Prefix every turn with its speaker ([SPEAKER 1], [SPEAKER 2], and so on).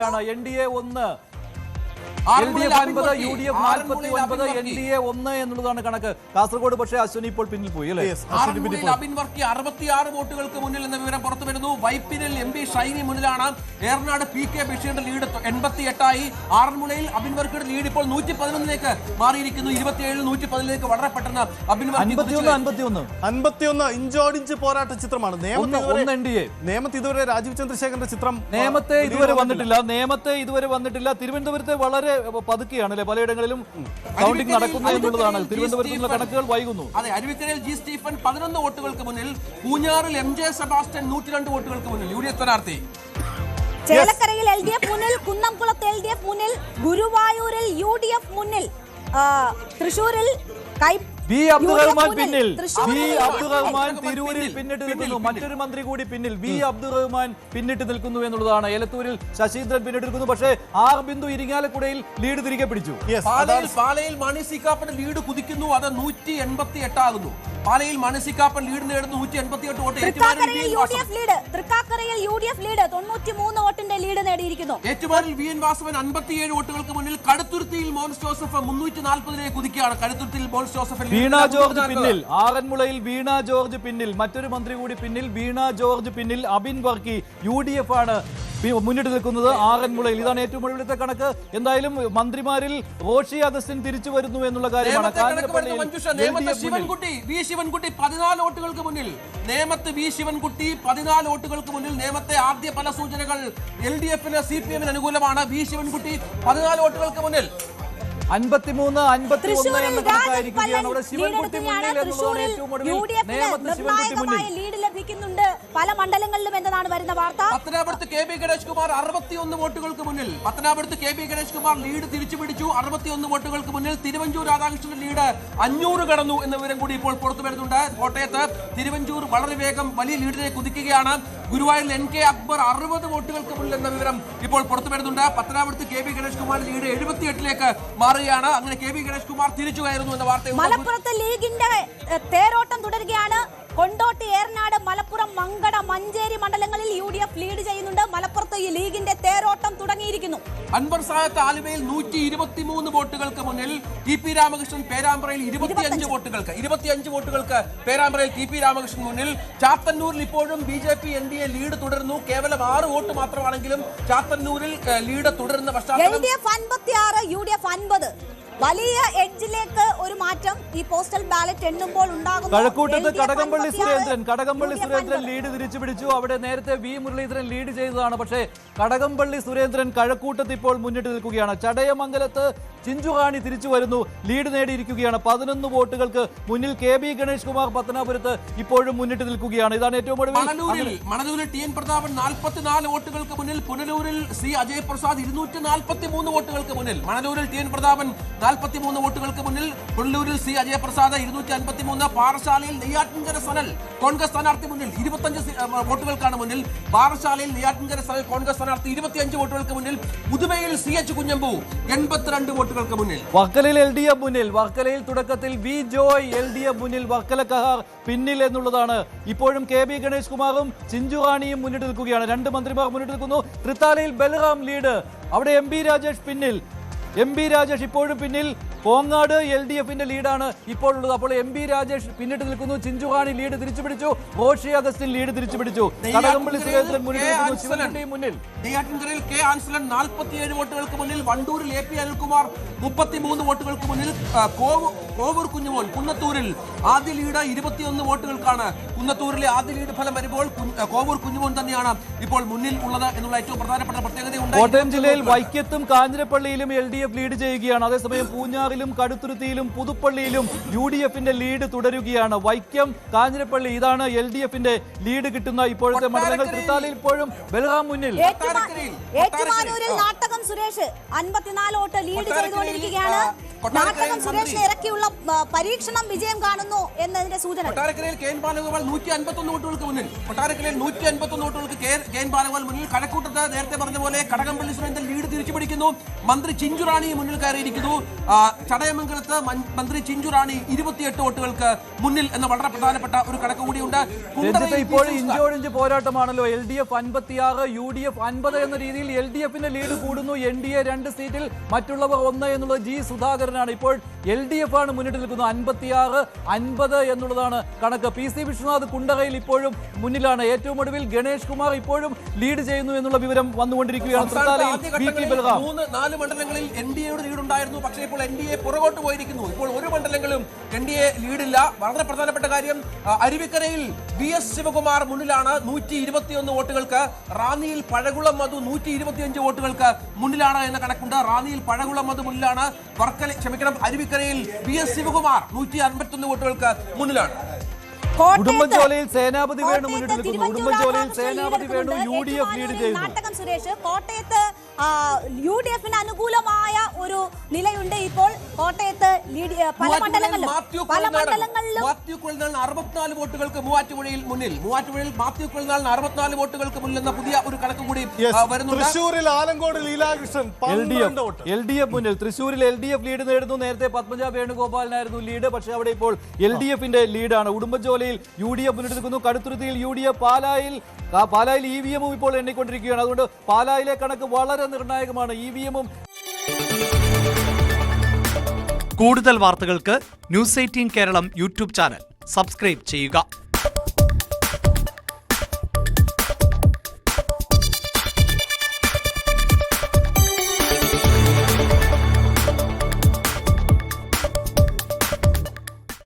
[SPEAKER 1] NDA 1 LDF 50 UDF 49 NDA 1 എന്നുള്ളതാണ് കണക്ക്. കാസർഗോഡ് പക്ഷേ അശ്വിനി ഇപ്പോൾ പിന്നിൽ പോയി അല്ലേ?
[SPEAKER 2] അബിൻ വർക്കി 66 വോട്ടുകൾക്ക് മുന്നിൽ എന്ന വിവരം പുറത്തു വരുന്നു. വൈപ്പിനിൽ MP ഷൈനി മുന്നിലാണ്. ഏറനാട് PK ബഷീറിന്റെ ലീഡ് 88ആയി. ആറന്മുളയിൽ അബിൻ വർക്കിയുടെ ലീഡ് ഇപ്പോൾ 111ലേക്ക് മാറിയിരിക്കുന്നു. 27 110ലേക്ക് വളരെ പെട്ടെന്ന് അബിൻ വർക്കി
[SPEAKER 3] 51 ഇഞ്ചോടിഞ്ച് പോരാട്ട ചിത്രമാണ്. നേമത്ത് ഇതുവരെ രാജീവ് ചന്ദ്രശേഖരന്റെ ചിത്രം
[SPEAKER 1] നേമത്തെ ഇതുവരെ വന്നിട്ടില്ല. തിരുവനന്തപുരത്തെ വളരെ പതുക്കെയാണ് അല്ലെ? പലയിടങ്ങളിലും കൗണ്ടിംഗ് നടക്കുന്നത് എന്നുള്ളതാണ്. തിരുവനന്തപുരത്തുള്ള കണക്കുകൾ വൈകുന്നു.
[SPEAKER 2] അതെ, അരുവിക്കരയിൽ ജി സ്റ്റീഫൻ 11 വോട്ടുകൾക്ക് മുന്നിൽ. പൂഞ്ഞാറിൽ MJ സെബാസ്റ്റ്യൻ 102 വോട്ടുകൾക്ക് മുന്നിൽ. UDF സ്ഥാനാർത്ഥി.
[SPEAKER 4] ചേലക്കരയിൽ LDF മുന്നിൽ, കുന്നംകുളത്ത് LDF മുന്നിൽ, ഗുരുവായൂരിൽ UDF മുന്നിൽ, തൃശൂരിൽ
[SPEAKER 1] ബി അബ്ദുറഹ്മാൻ പിന്നിൽ. ബി അബ്ദുറഹ്മാൻ തിരൂരിൽ പിന്നിട്ട് നിൽക്കുന്നു. മറ്റൊരു മന്ത്രി കൂടി പിന്നിൽ. ബി അബ്ദുറഹ്മാൻ പിന്നിട്ട് നിൽക്കുന്നു എന്നുള്ളതാണ്. എലത്തൂരിൽ ശശീന്ദ്രൻ പിന്നിട്ട് നിൽക്കുന്നു. പക്ഷേ ബിന്ദു ഇരിങ്ങാലക്കുടയിൽ ലീഡ് തിരികെ പിടിച്ചു.
[SPEAKER 2] പാലയിൽ മാണി സി കാപ്പന്റെ ലീഡ് കുതിക്കുന്നു. അത് 188 ആകുന്നു. പാലയിൽ മാണി സി കാപ്പൻ ലീഡ് നേടുന്നു. 188 വോട്ട്.
[SPEAKER 4] തൃക്കാക്കരയിൽ UDF ലീഡ് 93 വോട്ടിന്റെ ലീഡ് നേടിയിരിക്കുന്നു.
[SPEAKER 2] ഏറ്റുമാനിൽ VN വാസവൻ 57 വോട്ടുകൾക്ക് മുന്നിൽ. കടുത്തുരുത്തിയിൽ മോൻസ് ജോസഫ് 340ലേക്ക് കുതിക്കുകയാണ്. കടുത്തുരുത്തിയിൽ മോൻസ് ജോസഫ്
[SPEAKER 1] വീണ ജോർജ് പിന്നിൽ. ആറന്മുളയിൽ വീണ ജോർജ് പിന്നിൽ. മറ്റൊരു മന്ത്രി കൂടി പിന്നിൽ. വീണ ജോർജ് പിന്നിൽ. അബിൻ വർക്കി UDF ആണ് മുന്നിട്ട് നിൽക്കുന്നത് ആറന്മുളയിൽ. ഇതാണ് ഏറ്റവും ഒടുവിലത്തെ കണക്ക്. എന്തായാലും മന്ത്രിമാരിൽ റോഷി അഗസ്റ്റിൻ തിരിച്ചു വരുന്നു എന്നുള്ള കാര്യമാണ്.
[SPEAKER 2] ശിവൻകുട്ടി 14 വോട്ടുകൾക്ക് മുന്നിൽ. നേമത്ത് ശിവൻകുട്ടി 14 വോട്ടുകൾക്ക് മുന്നിൽ. നേമത്തെ ആദ്യ പല സൂചനകൾ LDF-ന് CPM അനുകൂലമാണ്. ശിവൻകുട്ടി 14 വോട്ടുകൾക്ക് മുന്നിൽ.
[SPEAKER 1] 53 51 എന്ന കണക്കായിരിക്കുകയാണ്. അവിടെ ശിവൻകുട്ടി മുന്നിൽ എന്നുള്ളതാണ് ഏറ്റവും ഒടുവിൽ. നേമത്ത് ശിവൻകുട്ടി മുന്നിൽ.
[SPEAKER 4] ലീഡ് ലഭിക്കുന്നുണ്ട് പല മണ്ഡലങ്ങളിലും എന്നതാണ് വരുന്ന വാർത്ത.
[SPEAKER 2] പത്തനാപുരത്ത് KB ഗണേഷ് കുമാർ 61 വോട്ടുകൾക്ക് മുന്നിൽ. പത്തനാപുരത്ത് KB ഗണേഷ് കുമാർ ലീഡ് തിരിച്ചു പിടിച്ചു. 61 വോട്ടുകൾക്ക് മുന്നിൽ. തിരുവഞ്ചൂർ രാധാകൃഷ്ണന്റെ ലീഡ് 500 കടന്നു എന്ന വിവരം കൂടി ഇപ്പോൾ പുറത്തു വരുന്നുണ്ട്. കോട്ടയത്ത് തിരുവഞ്ചൂർ വളരെ വേഗം വലിയ ലീഡിനെ കുതിക്കുകയാണ്. ഗുരുവായൂരിൽ NK അക്ബർ 60 വോട്ടുകൾക്ക് മുന്നിൽ എന്ന വിവരം ഇപ്പോൾ പുറത്തു വരുന്നുണ്ട്. പത്തനാപുരത്ത് KB ഗണേഷ് കുമാർ ലീഡ് 78ലേക്ക് മാറുകയാണ്. അങ്ങനെ KB ഗണേഷ് കുമാർ തിരിച്ചു കയറുന്നു എന്ന വാർത്ത.
[SPEAKER 4] മലപ്പുറത്ത് ലീഗിന്റെ തേരോട്ടം തുടരുകയാണ്. കൊണ്ടോട്ടി, ഏറനാട്, മലപ്പുറം, മങ്കട, മഞ്ചേരി മണ്ഡലങ്ങളിൽ UDF ലീഡ് ചെയ്യുന്നുണ്ട്. മലപ്പുറത്ത് ഈ ലീഗിന്റെ തേരോട്ടം തുടങ്ങിയിരിക്കുന്നു.
[SPEAKER 2] അൻവർ സായത്ത് ആലുവയിൽ 123 വോട്ടുകൾക്ക് മുന്നിൽ. TP രാമകൃഷ്ണൻ പേരാമ്പ്രയിൽ 25 വോട്ടുകൾക്ക് പേരാമ്പ്രയിൽ TP രാമകൃഷ്ണൻ മുന്നിൽ. ചാത്തന്നൂരിൽ ഇപ്പോഴും BJP NDA ലീഡ് തുടരുന്നു. കേവലം 6 വോട്ട് മാത്രമാണെങ്കിലും ചാത്തന്നൂരിൽ ലീഡ് തുടരുന്ന പശ്ചാത്തലം.
[SPEAKER 4] LDF 56, UDF 50. വലിയ എഡ്ജിലേക്ക് ഒരു മാറ്റം ഈ പോസ്റ്റൽ ബാലറ്റ് എണ്ണുമ്പോൾ ഉണ്ടാകുന്നു.
[SPEAKER 1] കഴക്കൂട്ടത്ത് കടകംപള്ളി സുരേന്ദ്രൻ ലീഡ് തിരിച്ചു പിടിച്ചു. അവിടെ നേരത്തെ V മുരളീധരൻ ലീഡ് ചെയ്തതാണ്. പക്ഷേ കടകംപള്ളി സുരേന്ദ്രൻ കഴക്കൂട്ടത്ത് ഇപ്പോൾ മുന്നിട്ട് നിൽക്കുകയാണ്. ചടയമംഗലത്ത് ചിഞ്ചുറാണി തിരിച്ചു വരുന്നു. ലീഡ് നേടിയിരിക്കുകയാണ്. 11 വോട്ടുകൾക്ക് മുന്നിൽ. KB ഗണേഷ് കുമാർ പത്തനാപുരത്ത് ഇപ്പോഴും മുന്നിട്ട് നിൽക്കുകയാണ്. ഇതാണ് ഏറ്റവും ഒടുവിൽ.
[SPEAKER 2] മണലൂരിൽ TN പ്രതാപൻ 44 വോട്ടുകൾക്ക് മുന്നിൽ. പുനലൂരിൽ C അജയ് പ്രസാദ് 243 വോട്ടുകൾക്ക് മുന്നിൽ. മണലൂരിൽ TN പ്രതാപൻ 43 വോട്ടുകൾക്ക് മുന്നിൽ. പുനലൂരിൽ C അജയ് പ്രസാദ് 253. പാറശാലയിൽ നെയ്യാറ്റിൻകര സനൽ കോൺഗ്രസ് സ്ഥാനാർത്ഥി മുന്നിൽ 25 വോട്ടുകൾക്കാണ് മുന്നിൽ. പാറശാലയിൽ നെയ്യാറ്റിൻകര സനൽ കോൺഗ്രസ് സ്ഥാനാർത്ഥി 25 വോട്ടുകൾക്ക് മുന്നിൽ. പുതുമയിൽ CH കുഞ്ഞമ്പു 82 വോട്ടുകൾക്ക് മുന്നിൽ.
[SPEAKER 1] വർക്കലയിൽ LDF മുന്നിൽ. വർക്കലയിൽ തുടക്കത്തിൽ V ജോയ് LDF മുന്നിൽ. വർക്കല കഹാർ പിന്നിൽ എന്നുള്ളതാണ്. ഇപ്പോഴും KB ഗണേഷ് കുമാറും ചിഞ്ചുറാണിയും മുന്നിട്ട് നിൽക്കുകയാണ്. 2 മന്ത്രിമാർ മുന്നിട്ട് നിൽക്കുന്നു. തൃത്താലയിൽ ബൽറാം ലീഡ്. അവിടെ MP രാജേഷ് പിന്നിൽ. MP രാജേഷ് ഇപ്പോഴും പിന്നിൽ. കോങ്ങാട് LDF-ന്റെ ലീഡാണ് ഇപ്പോൾ ഉള്ളത്. അപ്പോൾ MP രാജേഷ് പിന്നിട്ട് നിൽക്കുന്നു. ചിഞ്ചുറാണി ലീഡ് തിരിച്ചു പിടിച്ചു. റോഷി അഗസ്റ്റിൻ ലീഡ് തിരിച്ചു പിടിച്ചു. കടകംപള്ളി സുരേന്ദ്രൻ മുന്നിൽ.
[SPEAKER 2] നെയ്യാറ്റിൻകരയിൽ K ആൻസലൻ 47 വോട്ടുകൾക്ക് മുന്നിൽ. വണ്ടൂരിൽ AP അനിൽകുമാർ 33 വോട്ടുകൾക്ക് മുന്നിൽ. കോവൂർ കുഞ്ഞുമോൻ കുന്നത്തൂരിൽ ആദ്യ ലീഡ് 21 വോട്ടുകൾക്കാണ്. കുന്നത്തൂരിലെ ആദ്യ ലീഡ് ഫലം വരുമ്പോൾ കോവൂർ കുഞ്ഞുമോൻ തന്നെയാണ് ഇപ്പോൾ മുന്നിൽ ഉള്ളത് എന്നുള്ള ഏറ്റവും പ്രധാനപ്പെട്ട പ്രത്യേകതയുണ്ട്.
[SPEAKER 1] കോട്ടയം ജില്ലയിൽ വൈക്കത്തും കാഞ്ഞിരപ്പള്ളിയിലും LDF ലീഡ് ചെയ്യുകയാണ്. അതേസമയം പൂഞ്ഞാറിലും കടുത്തുരുത്തിയിലും പുതുപ്പള്ളിയിലും UDF-ന്റെ ലീഡ് തുടരുകയാണ്. വൈക്കം, കാഞ്ഞിരപ്പള്ളി ഇതാണ് LDF-ന്റെ ലീഡ് കിട്ടുന്ന ഇപ്പോഴത്തെ മണ്ഡലങ്ങൾ. തൃത്താലയിൽ ഇപ്പോഴും ബൽറാം മുന്നിൽ.
[SPEAKER 4] ഏറ്റുമാനൂരിൽ നാട്ടകം സുരേഷ് 54 വോട്ട് ലീഡ് ചെയ്തുകൊണ്ടിരിക്കുകയാണ്. നാട്ടകം സുരേഷ് ഇറക്കിയുള്ള പരീക്ഷണം വിജയം കാണുന്നു എന്നതിന്റെ സൂചന.
[SPEAKER 2] കൊട്ടാരക്കരയിൽ KN ബാലഗോപാൽ 151 വോട്ടുകൾക്ക് മുന്നിൽ. കൊട്ടാരക്കരയിൽ 151 വോട്ടുകൾക്ക് KN ബാലഗോപാൽ മുന്നിൽ. കഴക്കൂട്ടത്ത് നേരത്തെ പറഞ്ഞ പോലെ കടകംപള്ളി സുരേന്ദ്രൻ ലീഡ് തിരിച്ചുപിടിക്കുന്നു. മന്ത്രി ചിഞ്ചുറാണി മുന്നിൽ കയറിയിരിക്കുന്നു. ചടയമംഗലത്ത് മന്ത്രി ചിഞ്ചുറാണി 28 വോട്ടുകൾക്ക് മുന്നിൽ എന്ന വളരെ പ്രധാനപ്പെട്ട ഒരു കണക്ക് കൂടിയുണ്ട്.
[SPEAKER 1] ഇപ്പോൾ ഇഞ്ചോടിഞ്ച് പോരാട്ടമാണല്ലോ. LDF 56, UDF 50 എന്ന രീതിയിൽ LDFന്റെ ലീഡ് കൂടുന്നു. NDA 2 സീറ്റിൽ, മറ്റുള്ളവർ 1 എന്നുള്ളത് G സുധാകരനാണ്. ഇപ്പോൾ LDF ആണ് മുന്നിട്ട് നിൽക്കുന്നത്. 56-50 എന്നുള്ളതാണ് കണക്ക്. PC വിശ്വനാഥ് കുണ്ടറയിൽ ഇപ്പോഴും മുന്നിലാണ്. ഏറ്റവും ഒടുവിൽ ഗണേഷ് കുമാർ ഇപ്പോഴും ലീഡ് ചെയ്യുന്നു എന്നുള്ള വിവരം വന്നുകൊണ്ടിരിക്കുകയാണ്.
[SPEAKER 2] 3-4 മണ്ഡലങ്ങളിൽ NDAയുടെ ലീഡ് ഉണ്ടായിരുന്നു. പക്ഷേ ഇപ്പോൾ NDA പുറകോട്ട് പോയിരിക്കുന്നു. ഇപ്പോൾ ഒരു മണ്ഡലങ്ങളും NDA ലീഡില്ല. വളരെ പ്രധാനപ്പെട്ട കാര്യം, അരുവിക്കരയിൽ VS ശിവകുമാർ മുന്നിലാണ് 121 വോട്ടുകൾക്ക്. റാന്നിയിൽ പഴകുളം മധു 125 വോട്ടുകൾക്ക് മുന്നിലാണ് എന്ന കണക്കുണ്ട്. റാന്നിയിൽ പഴകുളം മധു മുന്നിലാണ്. അരുവിക്കരയിൽ VS ശിവകുമാർ 151 വോട്ടുകൾക്ക് മുന്നിലാണ്.
[SPEAKER 1] ഉടുമ്പൻചോലയിൽ സേനാപതി വേണു മുന്നിട്ട് നിൽക്കുന്നു. ഉടുമ്പൻചോലയിൽ സേനാപതി വേണു UDF ലീഡ് ചെയ്യുന്നു.
[SPEAKER 4] നാട്ടകം സുരേഷ്, കോട്ടയത്ത് UDFന് അനുകൂലമായ ഒരു നിലയുണ്ട്. ഇപ്പോൾ കോട്ടയത്ത് പല മണ്ഡലങ്ങളിലും
[SPEAKER 2] 64 വോട്ടുകൾക്ക് മൂവാറ്റുപുഴയിൽ മുന്നിൽ. മാത്യു കുഴൽനാടൻ 64 വോട്ടുകൾക്ക് മുന്നിൽ എന്ന പുതിയ ഒരു കണക്ക് കൂടി വരുന്നുണ്ട്.
[SPEAKER 3] തൃശ്ശൂരിൽ ആലങ്കോട് ലീലാകൃഷ്ണൻ
[SPEAKER 1] LDF മുന്നിൽ. തൃശ്ശൂരിൽ LDF ലീഡ് നേടുന്നു. നേരത്തെ പത്മജ വേണുഗോപാലിനായിരുന്നു ലീഡ്, പക്ഷേ അവിടെ ഇപ്പോൾ LDFന്റെ ലീഡാണ്. ഉടുമ്പൻചോലയിൽ UDF മുന്നിട്ട് നിൽക്കുന്നു. കടുത്തുരുത്തിയിൽ UDF, പാലായിൽ EVM-ഉം ഇപ്പോൾ എണ്ണിക്കൊണ്ടിരിക്കുകയാണ്. അതുകൊണ്ട് പാലായിലെ കണക്ക് വളരെ നിർണായകമാണ്. EVM-ഉം.
[SPEAKER 5] കൂടുതൽ വാർത്തകൾക്ക് News 18 Keralam YouTube channel subscribe ചെയ്യുക.